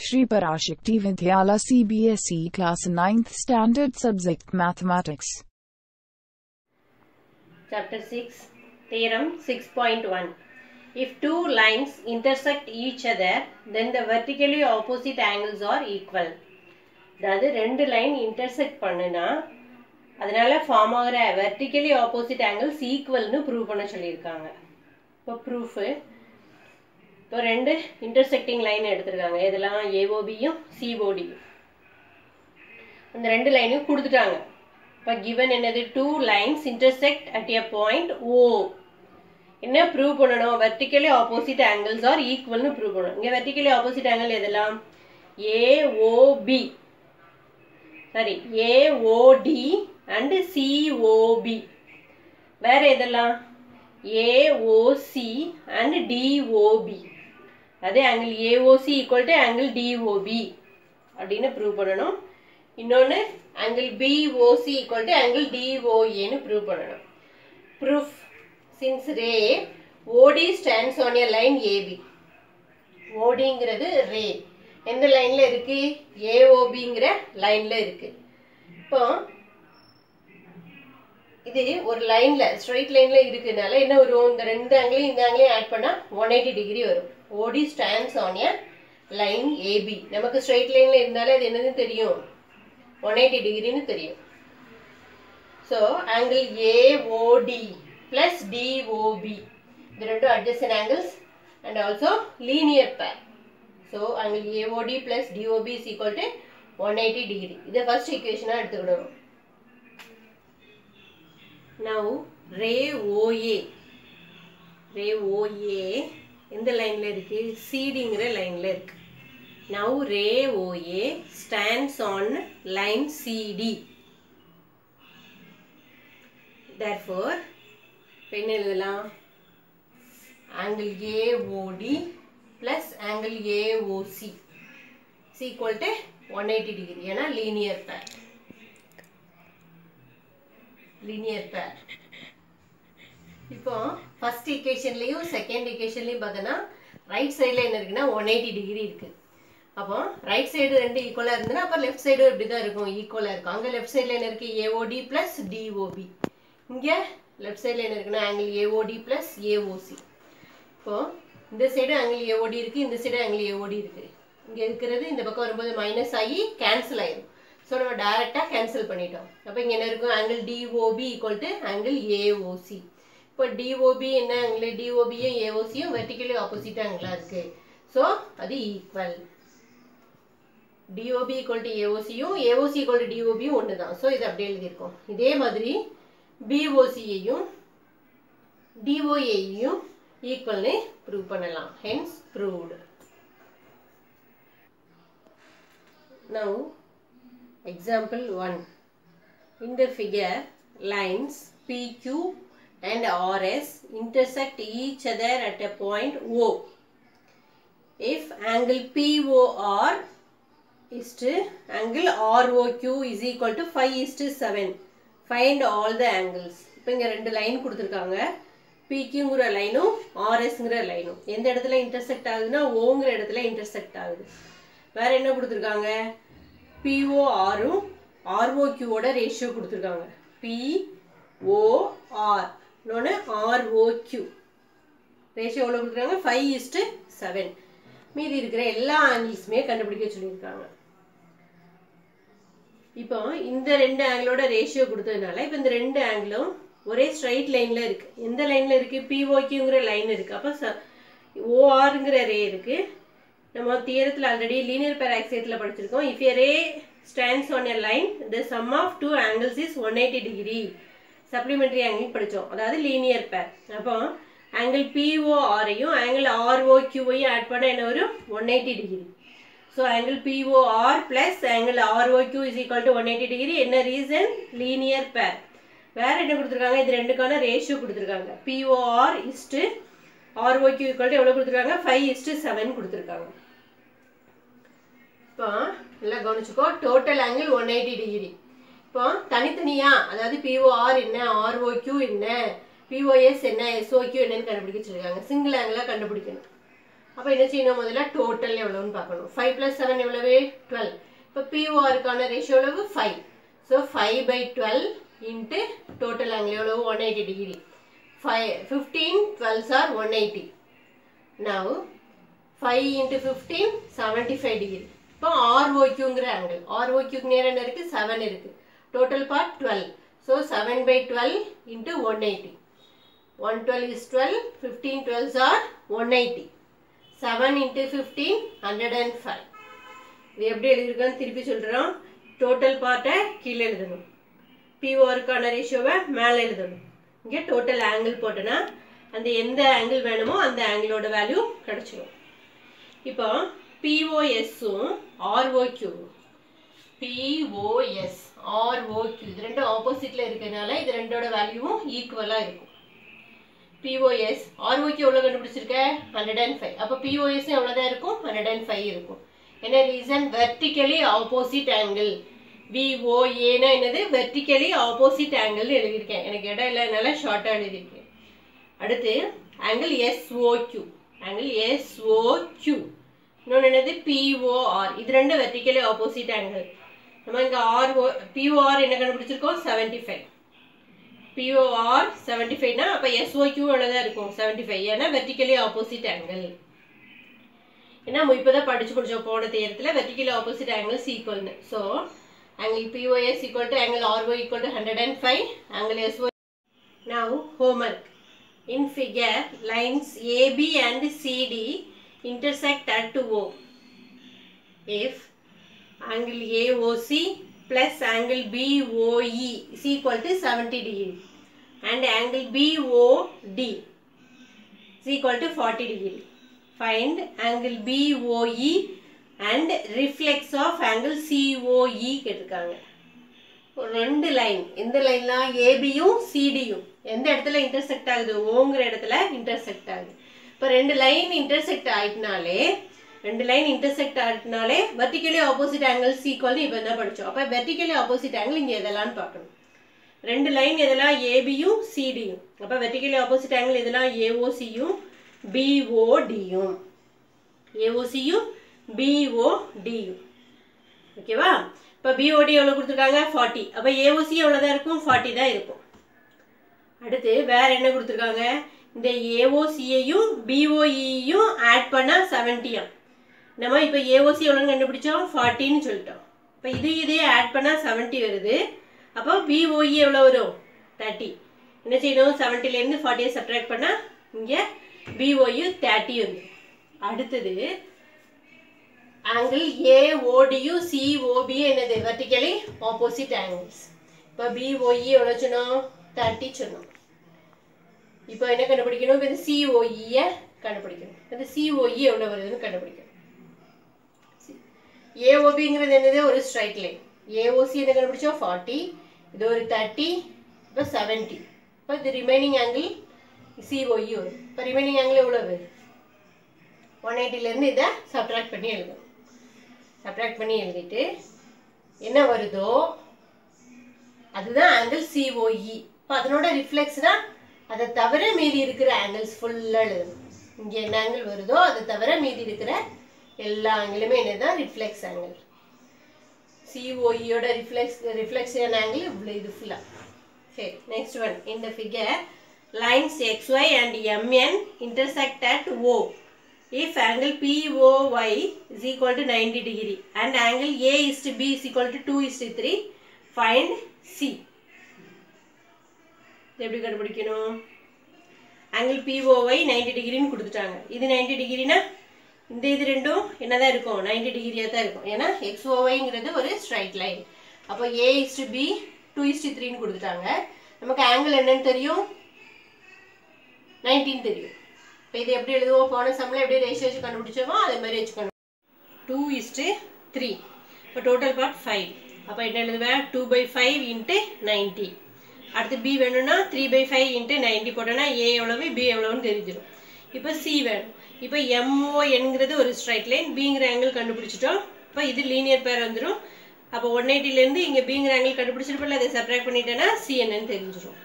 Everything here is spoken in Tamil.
Shri Parashakti Vidyala CBSE Class 9th Standard Subject Mathematics. Chapter 6, Theorem 6.1. If two lines intersect each other, then the vertically opposite angles are equal. அதாவது ரெண்டு லைன் இன்டர்செக்ட் பண்ணுனா அதனால ஃபார்ம் ஆகிற வெர்டிக்கலி ஆப்போசிட் ஆங்கிள்ஸ் ஈக்குவல்னு ப்ரூவ் பண்ண சொல்லியிருக்காங்க. இப்போ ப்ரூஃபு இப்போ ரெண்டு இன்டர்செக்டிங் லைன் எடுத்திருக்காங்க. இதெல்லாம் ஏஓபியும் சிஓடியும். அந்த ரெண்டு லைனையும் கொடுத்துட்டாங்க. இப்போ கிவன் என்னது, two lines intersect at a point O. என்ன ப்ரூவ் பண்ணணும், வெர்டிக்கலி ஆப்போசிட் ஆங்கிள்ஸ் ஆர் ஈக்குவல்னு ப்ரூவ் பண்ணணும். இங்கே வெர்டிக்கலி ஆப்போசிட் ஆங்கிள் எதெல்லாம், AOB sorry AOD and COB. வேற எதெல்லாம், ஏஓசி அண்ட் டிஓபி. அதே angle AOC equal to angle DOB அப்படின்னு ப்ரூவ் பண்ணணும். இன்னொன்று angle BOC equal to angle டிஓஏன்னு ப்ரூவ் பண்ணணும். Proof since ray OD stands on a line AB. ஓடிங்கிறது ரே எந்த லைன்ல இருக்கு, ஏஓபிங்கிற லைன்ல இருக்கு. இப்போ இது ஒரு லைன்ல ஸ்ட்ரைட் லைன்ல இருக்குனால என்ன வரும், இந்த ரெண்டு ஆங்கிளையும் இந்த ஆங்கிளையும் ஆட் பண்ணா 180 டிகிரி வரும். OD stands on a line AB. நமக்கு ஸ்ட்ரைட் லைன்ல இருந்தாலே அது என்னதுன்னு தெரியும், 180 டிகிரின்னு தெரியும். So angle AOD plus DOB இது ரெண்டும் adjacent angles and also linear pair. So angle AOD plus DOB is equal to 180 degree. இதை ஃபர்ஸ்ட் ஈக்குவேஷனாக எடுத்துக்கிடணும். நவ் ரே ஓஏ எந்த லைன்ல இருக்கு, சிடிங்கிற லைன்ல இருக்கு. Now ray OA stands on line CD. therefore என்ன எழுதலாம், angle AOD plus angle AOC is equal to 180 degree. ஏன்னா லீனியர் பேர். இப்போ ஃபர்ஸ்ட் ஈக்குவேஷன்லயும் செகண்ட் ஈக்குவேஷன்லயும் பார்த்தோன்னா ரைட் சைடில் என்ன இருக்குன்னா 180 டிகிரி இருக்கு. அப்போ ரைட் சைடு ரெண்டு ஈக்குவலா இருந்ததுன்னா அப்போ லெஃப்ட் சைடு இப்படிதான் இருக்கும், ஈக்குவலா இருக்கும். அங்கே லெஃப்ட் சைடில் என்ன இருக்கு, ஏஓடி பிளஸ் டிஓபி. இங்கே லெஃப்ட் சைடில் என்ன இருக்குன்னா ஆங்கிள் ஏஓடி பிளஸ் ஏஓசி. இப்போ இந்த சைடு ஆங்கிள் ஏஓடி இருக்கு, இந்த சைடு ஆங்கிள் ஏஓடி இருக்கு. இங்கே இருக்கிறது இந்த பக்கம் வரும்போது மைனஸ் ஆகி கேன்சல் ஆயிடும். ஸோ நம்ம டைரக்டா கேன்சல் பண்ணிட்டோம். அப்போ இங்கே என்ன இருக்கும், angle DOB equal to angle AOC. இப்போ டிஓபி என்ன ஆங்கிள், டிஓபியும் ஏஓசியும் வெர்டிக்கலி ஆப்போசிட் ஆங்கிளா இருக்கு. ஸோ அது ஈக்குவல். டிஓபி ஈக்குவல் டு ஏஓசியும் ஏஓசி ஈக்குவல் டு டிஓபியும் ஒன்று தான். ஸோ இது அப்படியே எழுதியிருக்கோம். இதே மாதிரி பிஓசியையும் டிஓஏயையும் ஈக்குவல்னு ப்ரூவ் பண்ணலாம். Hence proved. Now example 1. In the figure, lines PQ and RS intersect each other at a point O. If angle POR is to angle ROQ is equal to 5:7. Find all the angles. இப்போ இங்க ரெண்டு லைன் கொடுத்திருக்காங்க. PQங்கிற லைனும் RSங்கிற லைனும் எந்த இடத்துல இன்டர்செக்ட் ஆகுதுன்னா ஓங்கிற இடத்துல இன்டர்செக்ட் ஆகுது. வேற என்ன கொடுத்துருக்காங்க, பிஓஆரும் ஆர்ஓக்யூவோட ரேஷியோ கொடுத்துருக்காங்க. பிஓஆர் இன்னொன்று ஆர்ஓக்யூ ரேஷியோ எவ்வளோ கொடுத்துருக்காங்க, 5:7. மீதி இருக்கிற எல்லா ஆங்கிள்ஸுமே கண்டுபிடிக்க சொல்லியிருக்காங்க. இப்போ இந்த ரெண்டு ஆங்கிளோட ரேஷியோ கொடுத்ததுனால இப்போ இந்த ரெண்டு ஆங்கிளும் ஒரே ஸ்ட்ரைட் லைன்ல இருக்கு. எந்த லைன்ல இருக்கு, பிஓக்யூங்கிற லைன் இருக்கு. அப்போ ஓஆருங்கிற ரே இருக்கு. நம்ம தியரத்தில் ஆல்ரெடி லீனியர் பேர் ஆக்சைட்டில் படிச்சிருக்கோம். If a ray stands on a line the sum of two angles is 180 degree. Supplementary angle படித்தோம், அதாவது லீனியர் பேர். அப்போ ஆங்கிள் பிஓஆரையும் ஆங்கிள் ஆர்ஓக்யூவையும் ஆட் பண்ண என்ன வரும், 180 degree. So angle POR plus angle ROQ is equal to 180 degree. என்ன ரீசன், லீனியர் பேர். வேற என்ன கொடுத்துருக்காங்க, இது ரெண்டுக்கான ரேஷியோ கொடுத்துருக்காங்க. POR is to ROQ equal to எவ்வளவு கொடுத்திருக்காங்க, 5:7 கொடுத்திருக்காங்க. இப்போ எல்லாம் கவனிச்சுக்கோ, டோட்டல் ஆங்கிள் 180 டிகிரி. இப்போ தனித்தனியா அதாவது POR என்ன, ROQ என்ன, POS என்ன, SOQ என்னன்னு கண்டுபிடிக்க சொல்லிருக்காங்க. சிங்கிள் ஆங்கிளா கண்டுபிடிக்கணும். அப்போ என்ன செய்யணும், முதல்ல டோட்டல் எவ்வளோன்னு பார்க்கணும். 5 + 7 எவ்வளவு 12. இப்போ PORக்கான ரேஷியோ எவ்வளவு 5. ஸோ 5/12 இன்ட்டு டோட்டல் ஆங்கிள் எவ்வளவு 180 degree. 15 12s are 180. Now 5 into 15 75 degree. இப்போ ROQங்கிற ஆங்கிள், ROQக்கு நேரம் என்ன இருக்கு 7 இருக்கு. Total part 12. So 7/12 into 180. 112 is 12. 15 12s are 180. 7 into 15 105. இது எப்படி எழுதிருக்கான்னு திருப்பி சொல்றோம். டோட்டல் பார்ட்டை கீழே எழுதணும், PORக்கான ரேஷியோவை மேலே எழுதணும். இங்கே டோட்டல் ஆங்கிள் போட்டோன்னா அந்த எந்த ஆங்கிள் வேணுமோ அந்த ஆங்கிளோட வேல்யூ கிடைச்சிடும். இப்போ POSும் ROQவும், POS ROQ இது ரெண்டும் ஆப்போசிட்ல இருக்கிறதுனால இது ரெண்டோட வேல்யூவும் ஈக்குவலா இருக்கும். POS ROQ எவ்வளவு கண்டுபிடிச்சிருக்க 105. அப்போ POS எவ்வளவுதான் இருக்கும் 105 இருக்கும். என்ன ரீசன், வெர்டிகலி ஆப்போசிட் ஆங்கிள். VOAனா என்னது, வெர்டிகலி ஆப்போசிட் ஆங்கிள் எழுதியிருக்கேன். எனக்கு இடம் இல்லைனால ஷார்ட்டா எழுதியிருக்கேன். அடுத்து ஆங்கிள் SOQ, ஆங்கிள் SOQ. இன்னொன்று என்னது POR. இது ரெண்டு வெர்டிகலி ஆப்போசிட் ஆங்கிள். நம்ம இங்கே POR என்ன கண்டுபிடிச்சிருக்கோம் 75. POR 75னா அப்போ SOQ எவ்வளோதான் இருக்கும் 75. ஏன்னா வெர்டிகலி ஆப்போசிட் ஆங்கிள். ஏன்னா நம்ம இப்போ தான் படிச்சு முடிச்சோம் போன தேரத்தில் வெர்டிகலி ஆப்போசிட் ஆங்கிள்ஸ் ஈக்குவல்னு. So angle POS equal to angle RO equal to 105, angle SO. Now homework. In figure, lines AB and CD intersect at O. If angle AOC plus angle BOE is equal to 70 degree and angle BOD is equal to 40 degree. Find angle BOE and reflex of angle COE கேட்டிருக்காங்க. ரெண்டு லைன், இந்த லைன்லாம் ஏபியும் சிடியும் எந்த இடத்துல இன்டர்செக்ட் ஆகுது, ஓங்கிற இடத்துல இன்டர்செக்ட் ஆகுது. இப்போ ரெண்டு லைன் இன்டர்செக்ட் ஆயிட்டனாலே வெர்டிகலி ஆப்போசிட் ஆங்கிள்ஸ் ஈக்குவல்னு இப்போ என்ன படித்தோம். அப்போ வெர்டிகலி ஆப்போசிட் ஆங்கிள் இங்கே எதெல்லாம் பார்க்கணும். ரெண்டு லைன் எதெல்லாம் ஏபியும் சிடியும். அப்போ வெர்டிகலி ஆப்போசிட் ஆங்கிள் எதெல்லாம் ஏஓசியும் பிஓடியும், ஏஓசியும் பிஓடியும். ஓகேவா. இப்போ பிஓடி எவ்வளோ கொடுத்துருக்காங்க 40. அப்போ ஏஓசி எவ்வளோதான் இருக்கும் 40 தான் இருக்கும். அடுத்து வேற என்ன கொடுத்துருக்காங்க, இந்த ஏஓசியையும் பிஓஇயும் ஆட் பண்ணால் 70. நம்ம இப்போ ஏஓசி எவ்வளோன்னு கண்டுபிடிச்சோம் 40ன்னு சொல்லிட்டோம். இப்போ இதையே ஆட் பண்ணால் 70 வருது. அப்போ பிஓஇ எவ்வளோ வரும் 30. என்ன செய்யணும் 70லேருந்து 40 சப்ட்ராக்ட் பண்ணால் இங்கே பிஓஇ 30 வந்து. அடுத்தது ஆங்கிள் ஏஓடியும் சிஓபியும் என்னது வெர்டிகலி ஆப்போசிட் ஆங்கிள்ஸ். இப்போ பிஓஇ எவ்வளோ சொன்னோம் 30 சொன்னோம். இப்போ என்ன கண்டுபிடிக்கணும், இப்போ சிஓஇயை கண்டுபிடிக்கணும். இந்த சிஓஇ எவ்வளோ வருதுன்னு கண்டுபிடிக்கணும். ஏஓபிங்கிறது என்னது ஒரு ஸ்ட்ரைட் லைன். ஏஓசி என்ன கண்டுபிடிச்சோம் 40, இது ஒரு 30, இப்போ 70. இப்போ இது ரிமைனிங் ஆங்கிள் சிஓஇ வரும். இப்போ ரிமைனிங் ஆங்கிள் எவ்வளவு 180லேருந்து இதை சப்ட்ராக்ட் பண்ணி எழுதணும். சப்ட்ராக்ட் பண்ணி எழுதிட்டு என்ன வருதோ அதுதான் ஆங்கிள் சிஓஇ. இப்போ அதனோட ரிஃப்ளெக்ஸ் தான், அதை தவிர மீதி இருக்கிற ஆங்கிள்ஸ் ஃபுல்லாக எழுதணும். இங்கே என்ன ஆங்கிள் வருதோ அதை தவிர மீதி இருக்கிற எல்லா ஆங்கிளுமே என்னதான் ரிஃப்ளெக்ஸ் ஆங்கிள். சிஓஇயோட ரிஃப்ளெக்ஷன் ஆங்கிள் இவ்வளோ இது ஃபுல்லாக. சரி, நெக்ஸ்ட் ஒன். இந்த figure lines XY and MN intersect at O. If angle POY is equal to 90 degree and angle A is to B is equal to 2:3, find C. எப்படி கண்டுபிடிக்கணும், angle POY 90 டிகிரின்னு கொடுத்துட்டாங்க. இது 90 டிகிரினா இந்த இது ரெண்டும் என்னதான் இருக்கும் 90 டிகிரியாக தான் இருக்கும். ஏன்னா XOYங்கிறது ஒரு ஸ்ட்ரைட் லைன். அப்போ A is to B 2:3ன்னு கொடுத்துட்டாங்க. நமக்கு ஆங்கிள் என்னன்னு தெரியும் 19 தெரியும். இப்போ இது எப்படி எழுதுவோம், போன சம்மில் எப்படி ரேஷியோ வச்சு கண்டுபிடிச்சோமோ அதே மாதிரி வச்சுக்கணும். 2:3. இப்போ டோட்டல் பார்ட் 5. அப்போ என்ன எழுதுவேன் 2/5 இன்ட்டு 90. அடுத்து B வேணும்னா 3/5 இன்ட்டு 90 போட்டோன்னா A எவ்வளவு B எவ்வளோன்னு தெரிஞ்சிடும். இப்போ C வேணும். இப்போ MONங்கிறது ஒரு ஸ்ட்ரைட் லைன், Bங்கிற ஆங்கிள் கண்டுபிடிச்சிட்டோம். இப்போ இது லீனியர் பேர் வந்துடும். அப்போ 180லேருந்து இங்கே Bங்கிற ஆங்கிள் கண்டுபிடிச்சிருப்போம்ல, அதை சப்ட்ராக்ட் பண்ணிட்டேன்னா C என்னன்னு தெரிஞ்சிடும்.